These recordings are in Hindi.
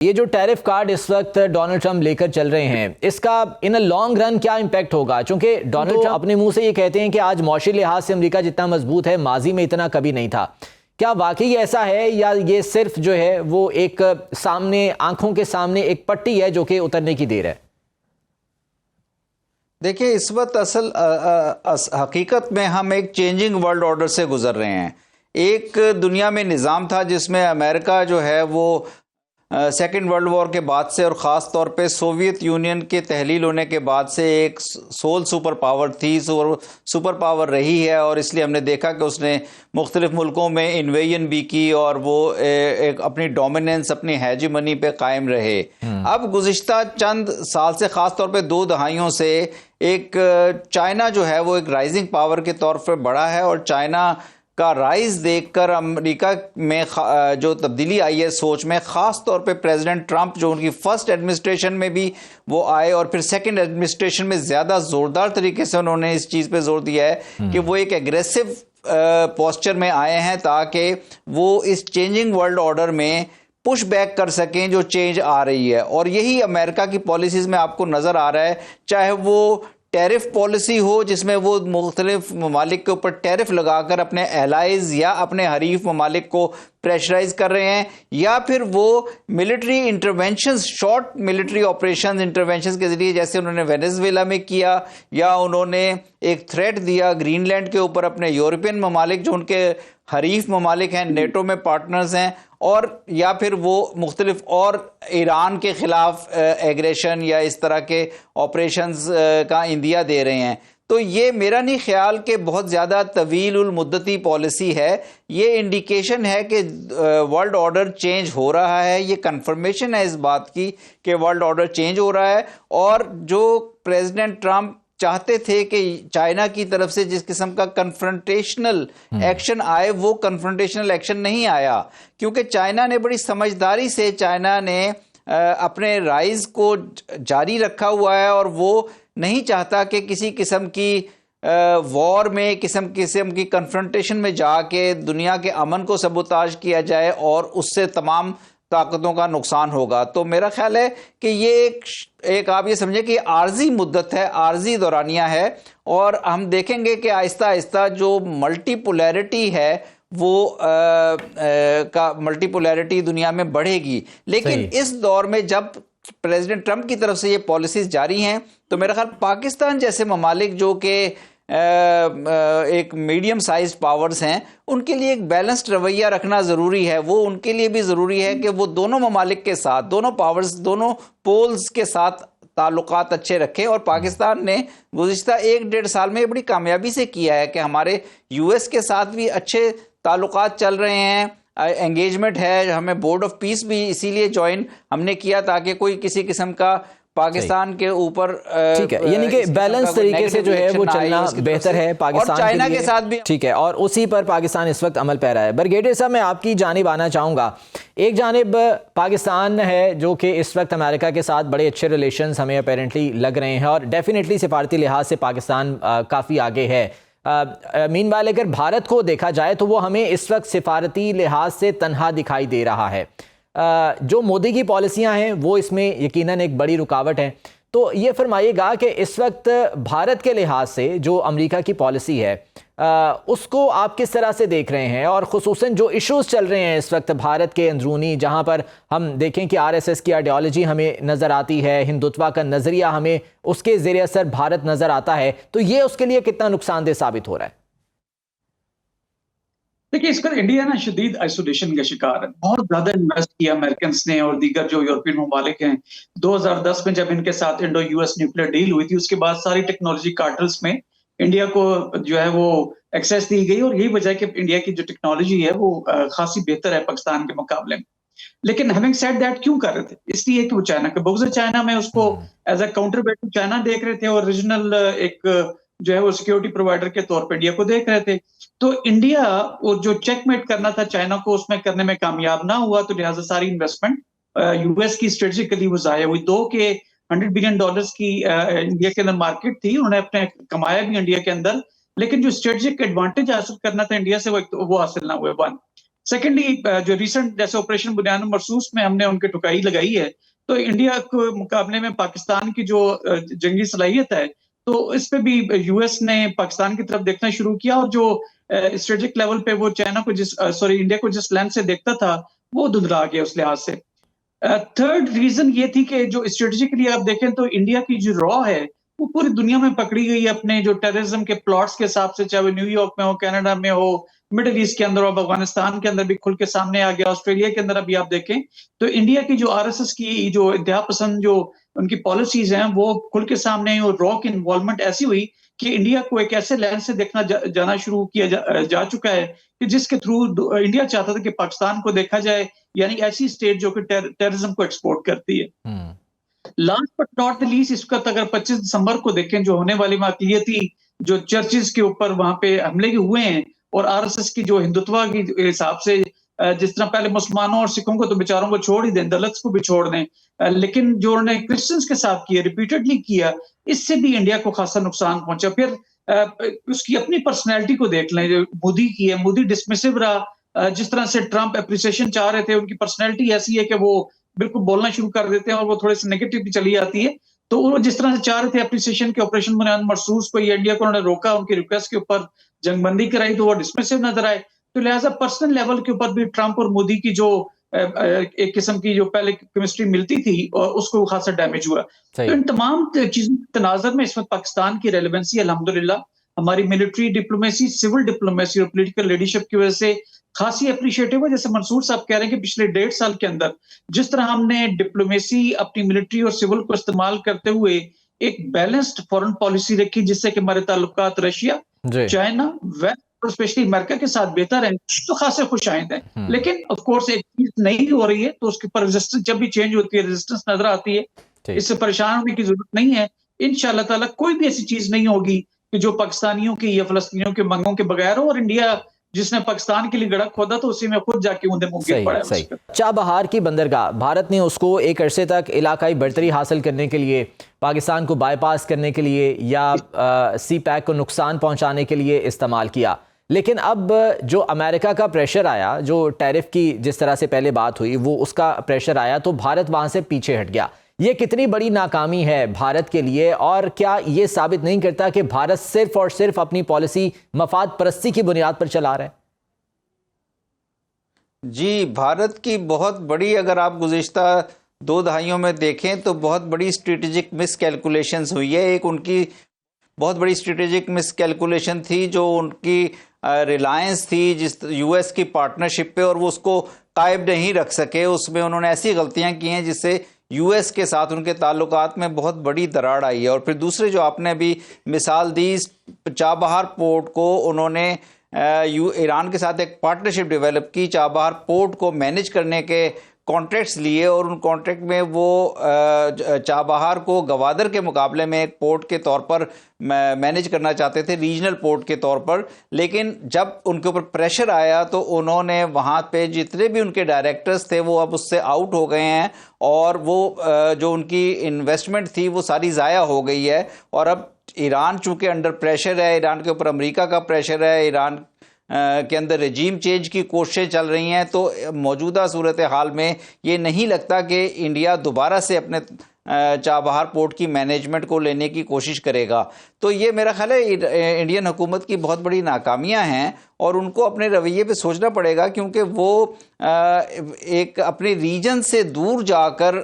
ये जो टैरिफ कार्ड इस वक्त डोनाल्ड ट्रंप लेकर चल रहे हैं, इसका इन लॉन्ग रन क्या इम्पैक्ट होगा? क्योंकि डोनाल्ड ट्रंप अपने मुंह से ये कहते हैं कि आज मौशी लिहाज से अमेरिका जितना मजबूत है, माजी में इतना कभी नहीं था। क्या वाकई ऐसा है या ये सिर्फ जो है वो एक सामने आंखों के सामने एक पट्टी है जो कि उतरने की देर है? देखिए, इस वक्त असल हकीकत में हम एक चेंजिंग वर्ल्ड ऑर्डर से गुजर रहे हैं। एक दुनिया में निज़ाम था जिसमें अमेरिका जो है वो सेकेंड वर्ल्ड वॉर के बाद से और ख़ास तौर पे सोवियत यूनियन के तहलील होने के बाद से एक सोल सुपर पावर थी, सुपर पावर रही है। और इसलिए हमने देखा कि उसने मुख्तलिफ मुल्कों में इन्वेजन भी की और वो एक अपनी डोमिनेंस, अपनी हेजेमनी पे कायम रहे। अब गुज़िश्ता चंद साल से, ख़ास तौर पे 2 दहाइयों से, एक चाइना जो है वो एक राइजिंग पावर के तौर पर बढ़ा है। और चाइना का राइज देखकर अमेरिका में जो तब्दीली आई है सोच में, ख़ास तौर पे प्रेसिडेंट ट्रंप जो उनकी फर्स्ट एडमिनिस्ट्रेशन में भी वो आए और फिर सेकंड एडमिनिस्ट्रेशन में ज़्यादा ज़ोरदार तरीके से उन्होंने इस चीज़ पे जोर दिया है कि वो एक एग्रेसिव पोस्चर में आए हैं ताकि वो इस चेंजिंग वर्ल्ड ऑर्डर में पुश बैक कर सकें जो चेंज आ रही है। और यही अमेरिका की पॉलिसीज़ में आपको नज़र आ रहा है, चाहे वो टैरिफ पॉलिसी हो जिसमें वो मुख्तलिफ ममालिक के ऊपर टैरिफ लगाकर अपने एलाइज या अपने हरीफ ममालिक को प्रेशराइज कर रहे हैं, या फिर वो military interventions, short military operation interventions के जरिए जैसे उन्होंने वेनेजुएला में किया, या उन्होंने एक थ्रेट दिया ग्रीनलैंड के ऊपर अपने यूरोपियन ममालिक जो उनके हरीफ ममालिक हैं, नेटो में पार्टनर्स हैं, और या फिर वो मुख्तलिफ और ईरान के ख़िलाफ़ एग्रेशन या इस तरह के ऑपरेशंस का इंदिया दे रहे हैं। तो ये मेरा नहीं ख्याल कि बहुत ज़्यादा तवील उल मुद्दती पॉलिसी है। ये इंडिकेशन है कि वर्ल्ड ऑर्डर चेंज हो रहा है, ये कंफर्मेशन है इस बात की कि वर्ल्ड ऑर्डर चेंज हो रहा है। और जो प्रेसिडेंट ट्रंप चाहते थे कि चाइना की तरफ से जिस किस्म का कन्फ्रंटेशनल एक्शन आए, वो कन्फ्रंटेशनल एक्शन नहीं आया, क्योंकि चाइना ने बड़ी समझदारी से अपने राइज को जारी रखा हुआ है और वो नहीं चाहता कि किसी किस्म की वॉर में, किस्म की कन्फ्रंटेशन में जाके दुनिया के अमन को सबूताज किया जाए और उससे तमाम ताकतों का नुकसान होगा। तो मेरा ख्याल है कि ये एक आप ये समझे कि आर्जी मुद्दत है, आर्जी दौरानिया है, और हम देखेंगे कि आहिस्ता आहिस्ता जो मल्टीपोलैरिटी है वो मल्टीपोलैरिटी दुनिया में बढ़ेगी। लेकिन इस दौर में जब प्रेसिडेंट ट्रंप की तरफ से ये पॉलिसीज जारी हैं, तो मेरा ख्याल पाकिस्तान जैसे ममालिक जो कि एक मीडियम साइज पावर्स हैं, उनके लिए एक बैलेंस्ड रवैया रखना ज़रूरी है। वो उनके लिए भी ज़रूरी है कि वो दोनों ममालिक के साथ, दोनों पावर्स, दोनों पोल्स के साथ ताल्लुकात अच्छे रखें। और पाकिस्तान ने गुज़िश्ता 1-1.5 साल में बड़ी कामयाबी से किया है कि हमारे यूएस के साथ भी अच्छे ताल्लुकात चल रहे हैं, एंगेजमेंट है। हमें बोर्ड ऑफ पीस भी इसीलिए ज्वाइन हमने किया ताकि कोई किसी किस्म का पाकिस्तान के ऊपर, ठीक है, यानी कि बैलेंस तरीके से जो है वो चलना बेहतर है पाकिस्तान और चाइना के साथ भी। ठीक है, और उसी पर पाकिस्तान इस वक्त अमल पैरा है। ब्रिगेडियर साहब, मैं आपकी जानिब आना चाहूँगा। एक जानिब पाकिस्तान है जो कि इस वक्त अमेरिका के साथ बड़े अच्छे रिलेशंस हमें अपेरेंटली लग रहे हैं और डेफिनेटली सिफारती लिहाज से पाकिस्तान काफ़ी आगे है। मीनवाइल अगर भारत को देखा जाए तो वो हमें इस वक्त सिफारती लिहाज से तनहा दिखाई दे रहा है। जो मोदी की पॉलिसियां हैं वो इसमें यकीनन एक बड़ी रुकावट है। तो ये फरमाइएगा कि इस वक्त भारत के लिहाज से जो अमेरिका की पॉलिसी है उसको आप किस तरह से देख रहे हैं, और ख़ुसूसन जो इश्यूज़ चल रहे हैं इस वक्त भारत के अंदरूनी, जहाँ पर हम देखें कि आरएसएस की आइडियोलॉजी हमें नज़र आती है, हिंदुत्व का नज़रिया हमें उसके ज़रिए असर भारत नज़र आता है, तो ये उसके लिए कितना नुकसानदेह साबित हो रहा है? देखिए, इसका इंडिया ना शदीद आइसोलेशन का शिकार है। बहुत ज्यादा इन्वेस्ट किया अमेरिकन ने और दीगर जो यूरोपियन ममालिक हैं। 2010 में जब इनके साथ इंडो यूएस न्यूक्लियर डील हुई थी, उसके बाद सारी टेक्नोलॉजी कार्टल्स में इंडिया को जो है वो एक्सेस दी गई, और यही वजह है कि इंडिया की जो टेक्नोलॉजी है वो खासी बेहतर है पाकिस्तान के मुकाबले में। लेकिन हैविंग सेड दैट, क्यों कर रहे थे? इसलिए कि वो चाइना के बुग़्ज़ है, चाइना में उसको as a counter bat China देख रहे थे, और रीजनल एक जो है वो सिक्योरिटी प्रोवाइडर के तौर पर इंडिया को देख रहे थे। तो इंडिया वो जो चेकमेट करना था चाइना को, उसमें करने में कामयाब ना हुआ, तो लिहाजा सारी इन्वेस्टमेंट यूएस की स्ट्रेटेजिकली वो ज़ाया हुई। दो के $100 बिलियन की इंडिया के अंदर मार्केट थी, उन्होंने अपने कमाया भी इंडिया के अंदर, लेकिन जो स्ट्रेटेजिक एडवांटेज हासिल करना था इंडिया से वो हासिल ना हुए। 1 सेकेंडली, जो रिसेंट जैसे ऑपरेशन बुनियाद मरसूस में हमने उनके ठुकाई लगाई है, तो इंडिया के मुकाबले में पाकिस्तान की जो जंगी सलाहियत है, तो इस पे भी यूएस ने पाकिस्तान की तरफ देखना शुरू किया, और जो स्ट्रेटेजिक लेवल पे वो चाइना को इंडिया को जिस लेंस से देखता था, वो धुंधला गया उस लिहाज से। थर्ड रीजन ये थी कि जो स्ट्रेटेजिकली आप देखें तो इंडिया की जो रॉ है वो पूरी दुनिया में पकड़ी गई है अपने जो टेररिज्म के प्लॉट्स के हिसाब से, चाहे वो न्यूयॉर्क में हो, कनाडा में हो, मिडिल ईस्ट के अंदर, और अफगानिस्तान के अंदर भी खुल के सामने आ गया, ऑस्ट्रेलिया के अंदर अभी आप देखें तो इंडिया की जो आरएसएस की जो इंतहा पसंद जो उनकी पॉलिसीज हैं वो खुल के सामने आई, और रॉ की इन्वॉल्वमेंट ऐसी हुई कि इंडिया को एक ऐसे लेंस से देखना जाना शुरू किया जा चुका है कि जिसके थ्रू इंडिया चाहता था कि पाकिस्तान को देखा जाए, यानी ऐसी स्टेट जो कि टेररिज्म को एक्सपोर्ट करती है। Last but not the least, इस वक्त अगर 25 दिसंबर को देखें जो होने वाली वाकई जो चर्चेस के ऊपर वहां पे हमले हुए हैं, और आरएसएस की जो हिंदुत्व की हिसाब से जिस तरह पहले मुसलमानों और सिखों को तो बेचारों को छोड़ ही दें, दलित्स को भी छोड़ दें, लेकिन जो उन्होंने क्रिश्चियंस के साथ किया, रिपीटेडली किया, इससे भी इंडिया को खासा नुकसान पहुंचा। फिर उसकी अपनी पर्सनैलिटी को देख लें, जो मोदी की है, मोदी डिसमिसिव रहा, जिस तरह से ट्रंप एप्रिसिएशन चाह रहे थे, उनकी पर्सनैलिटी ऐसी है कि वो बिल्कुल बोलना शुरू कर देते हैं और वो थोड़े से नेगेटिव भी चली आती है। तो वो जिस तरह से चाह रहे थे एप्रिसिएशन के ऑपरेशन बुनियाद मरसूस को, ये इंडिया को उन्होंने रोका, उनकी रिक्वेस्ट के ऊपर जंगबंदी कराई, तो वो डिसमिसिव नजर आए। तो लिहाजा पर्सनल लेवल के ऊपर भी ट्रंप और मोदी की जो एक किस्म की जो पहले केमिस्ट्री मिलती थी, और उसको खासा डैमेज हुआ। तो इन तमाम चीजों के तनाजर में इस वक्त पाकिस्तान की रेलेवेंसी अल्हम्दुलिल्लाह हमारी मिलिट्री डिप्लोमेसी, सिविल डिप्लोमेसी और पॉलिटिकल लीडरशिप की वजह से खासी अप्रिशिएटिव है। जैसे मंसूर साहब कह रहे हैं कि पिछले 1.5 साल के अंदर जिस तरह हमने डिप्लोमेसी, अपनी मिलिट्री और सिविल को इस्तेमाल करते हुए एक बैलेंस्ड फॉरेन पॉलिसी रखी, जिससे कि हमारे ताल्लुकात रशिया, चाइना, वेस्ट और स्पेशली अमेरिका के साथ बेहतर है, तो खासे खुशाइंद है। लेकिन ऑफ कोर्स एक चीज नहीं हो रही है, तो उसके ऊपर रेजिस्टेंस जब भी चेंज होती है, रेजिस्टेंस नजर आती है। इससे परेशान होने की जरूरत नहीं है। इंशाअल्लाह ताला कोई भी ऐसी चीज नहीं होगी कि जो पाकिस्तानियों की या फलस्तीनियों के मंगों के बगैर हो, और इंडिया जिसने पाकिस्तान के लिए गड़ा खोदा तो उसी में खुद जाके ऊंधे मुंह गिर पड़ा है। सही। चाबहार की बंदरगाह, भारत ने उसको एक अरसे तक इलाकाई बढ़तरी हासिल करने के लिए, पाकिस्तान को बाईपास करने के लिए या सी पैक को नुकसान पहुंचाने के लिए इस्तेमाल किया। लेकिन अब जो अमेरिका का प्रेशर आया, जो टैरिफ की जिस तरह से पहले बात हुई, वो उसका प्रेशर आया तो भारत वहां से पीछे हट गया। ये कितनी बड़ी नाकामी है भारत के लिए, और क्या ये साबित नहीं करता कि भारत सिर्फ और सिर्फ अपनी पॉलिसी मफाद परस्ती की बुनियाद पर चला रहा है? जी, भारत की बहुत बड़ी, अगर आप गुज़िश्ता 2 दहाइयों में देखें तो बहुत बड़ी स्ट्रेटेजिक मिसकैलकुलेशंस हुई है। एक उनकी बहुत बड़ी स्ट्रेटेजिक मिसकैलकुलेशन थी जो उनकी रिलायंस थी जिस यूएस की पार्टनरशिप पे, और वो उसको कायम नहीं रख सके। उसमें उन्होंने ऐसी गलतियां की हैं जिससे यूएस के साथ उनके ताल्लुकात में बहुत बड़ी दरार आई है। और फिर दूसरे जो आपने अभी मिसाल दी, चाबहार पोर्ट को उन्होंने ईरान के साथ एक पार्टनरशिप डेवलप की, चाबहार पोर्ट को मैनेज करने के कॉन्ट्रैक्ट्स लिए, और उन कॉन्ट्रैक्ट में वो चाबहार को गवादर के मुकाबले में एक पोर्ट के तौर पर मैनेज करना चाहते थे, रीजनल पोर्ट के तौर पर। लेकिन जब उनके ऊपर प्रेशर आया तो उन्होंने वहाँ पे जितने भी उनके डायरेक्टर्स थे वो अब उससे आउट हो गए हैं, और वो जो उनकी इन्वेस्टमेंट थी वो सारी ज़ाया हो गई है। और अब ईरान चूँकि अंडर प्रेशर है, ईरान के ऊपर अमेरिका का प्रेशर है, ईरान के अंदर रजीम चेंज की कोशिशें चल रही हैं, तो मौजूदा सूरत हाल में ये नहीं लगता कि इंडिया दोबारा से अपने चाबहार पोर्ट की मैनेजमेंट को लेने की कोशिश करेगा। तो ये मेरा ख्याल है इंडियन हुकूमत की बहुत बड़ी नाकामियां हैं, और उनको अपने रवैये पे सोचना पड़ेगा, क्योंकि वो एक अपने रीजन से दूर जाकर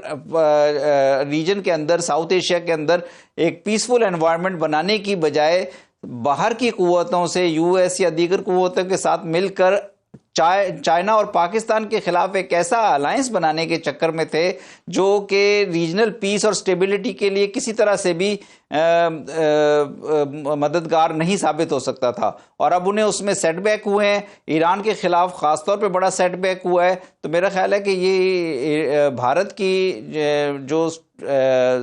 रीजन के अंदर, साउथ एशिया के अंदर एक पीसफुल एनवायरनमेंट बनाने की बजाय बाहर की कुव्वतों से, यूएस या दीगर कुव्वतों के साथ मिलकर चाइना और पाकिस्तान के खिलाफ एक ऐसा अलायंस बनाने के चक्कर में थे जो कि रीजनल पीस और स्टेबिलिटी के लिए किसी तरह से भी मददगार नहीं साबित हो सकता था। और अब उन्हें उसमें सेटबैक हुए हैं, ईरान के खिलाफ खासतौर पे बड़ा सेटबैक हुआ है। तो मेरा ख्याल है कि ये भारत की जो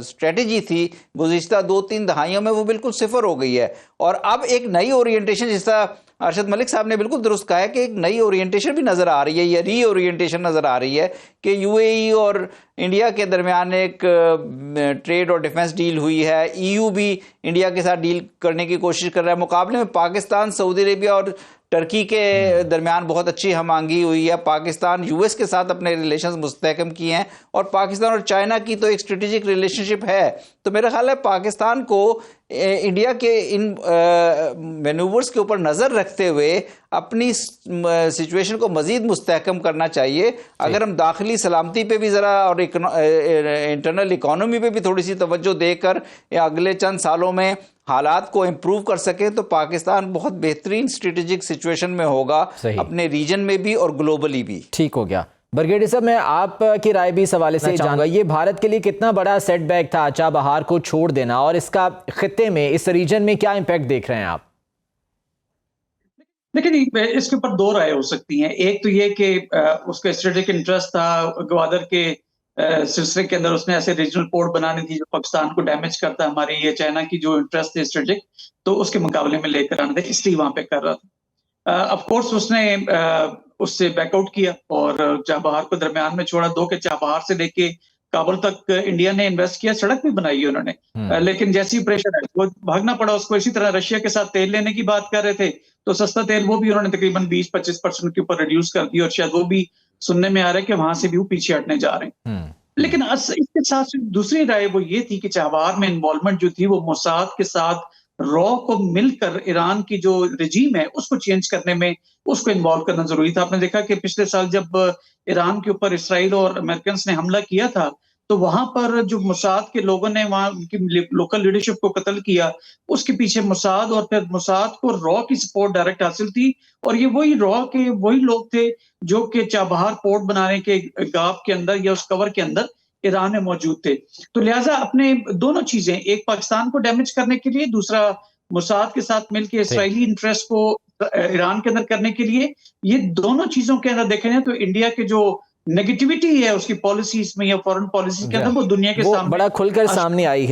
स्ट्रेटेजी थी गुज़िश्ता 2-3 दहाइयों में वो बिल्कुल सिफर हो गई है। और अब एक नई ओरिएंटेशन, जिस तरह अरशद मलिक साहब ने बिल्कुल दुरुस्त कहा है कि एक नई ओरिएंटेशन भी नज़र आ रही है, या री ओरिएंटेशन नज़र आ रही है कि यूएई और इंडिया के दरमियान एक ट्रेड और डिफेंस डील हुई है। ईयू भी इंडिया के साथ डील करने की कोशिश कर रहा है। मुकाबले में पाकिस्तान, सऊदी अरेबिया और टर्की के दरमियान बहुत अच्छी हमांगी हुई है, पाकिस्तान यूएस के साथ अपने रिलेशंस मुस्तहकम किए हैं, और पाकिस्तान और चाइना की तो एक स्ट्रेटेजिक रिलेशनशिप है। तो मेरा ख्याल है पाकिस्तान को इंडिया के इन मैनूवर्स के ऊपर नज़र रखते हुए अपनी सिचुएशन को मज़ीद मुस्तहकम करना चाहिए। अगर हम दाखिली सलामती पे भी ज़रा और इंटरनल इकॉनमी पे भी थोड़ी सी तवज्जो देकर अगले चंद सालों में हालात को इम्प्रूव कर सके तो पाकिस्तान बहुत बेहतरीन स्ट्रेटेजिक सिचुएशन में होगा, अपने रीजन में भी और ग्लोबली भी। ठीक हो गया। ब्रिगेडियर साहब, मैं आपकी राय भी इस हवाले से चाहूंगा, ये भारत के लिए कितना बड़ा सेटबैक था चाबहार को छोड़ देना, और इसका खित्ते में, इस रीजन में क्या इम्पैक्ट देख रहे हैं आप? लेकिन इसके ऊपर दो राय हो सकती हैं। एक तो ये कि उसका स्ट्रेटेजिक इंटरेस्ट था, ग्वादर के सिलसिले के अंदर उसने ऐसे रीजनल पोर्ट बनाने थी जो पाकिस्तान को डैमेज करता, हमारी ये चाइना की जो इंटरेस्ट थे स्ट्रेटेजिक, तो उसके मुकाबले में लेकर आने थे, इसलिए वहां पे कर रहा था। ऑफ कोर्स उसने उससे बैकआउट किया और चाबहार को दरमियान में छोड़ा। दो के चाबहार से लेके काबुल तक इंडिया ने इन्वेस्ट किया, सड़क भी बनाई है उन्होंने, लेकिन जैसी प्रेशर है वो भागना पड़ा उसको। इसी तरह रशिया के साथ तेल लेने की बात कर रहे थे, तो सस्ता तेल वो भी उन्होंने तकरीबन 20-25% के ऊपर रिड्यूस कर दिया, और शायद वो भी सुनने में आ रहा है कि वहां से भी वो पीछे हटने जा रहे हैं। लेकिन इसके साथ दूसरी राय वो ये थी कि चाबहार में इन्वॉल्वमेंट जो थी वो मोसाद के साथ रॉ को मिलकर ईरान की जो रिजीम है उसको चेंज करने में उसको इन्वॉल्व करना जरूरी था। आपने देखा कि पिछले साल जब ईरान के ऊपर इसराइल और अमेरिकन ने हमला किया था, तो वहां पर जो मोसाद के लोगों ने वहां उनकी लोकल लीडरशिप को कत्ल किया, उसके पीछे मोसाद और फिर मोसाद को रॉ की सपोर्ट डायरेक्ट हासिल थी, और ये वही रॉ के वही लोग थे जो कि चाबहार पोर्ट बनाने के गाप के अंदर या उस कवर के अंदर ईरान में मौजूद थे। तो लिहाजा अपने दोनों चीजें, एक पाकिस्तान को डैमेज करने के लिए, दूसरा मोसाद के साथ मिलकर इसराइली इंटरेस्ट को ईरान के अंदर करने के लिए, ये दोनों चीजों के अंदर देखें तो इंडिया के जो नेगेटिविटी है उसकी पॉलिसीज में या फॉरेन पॉलिसी के अंदर वो दुनिया के सामने बड़ा खुलकर सामने आई है।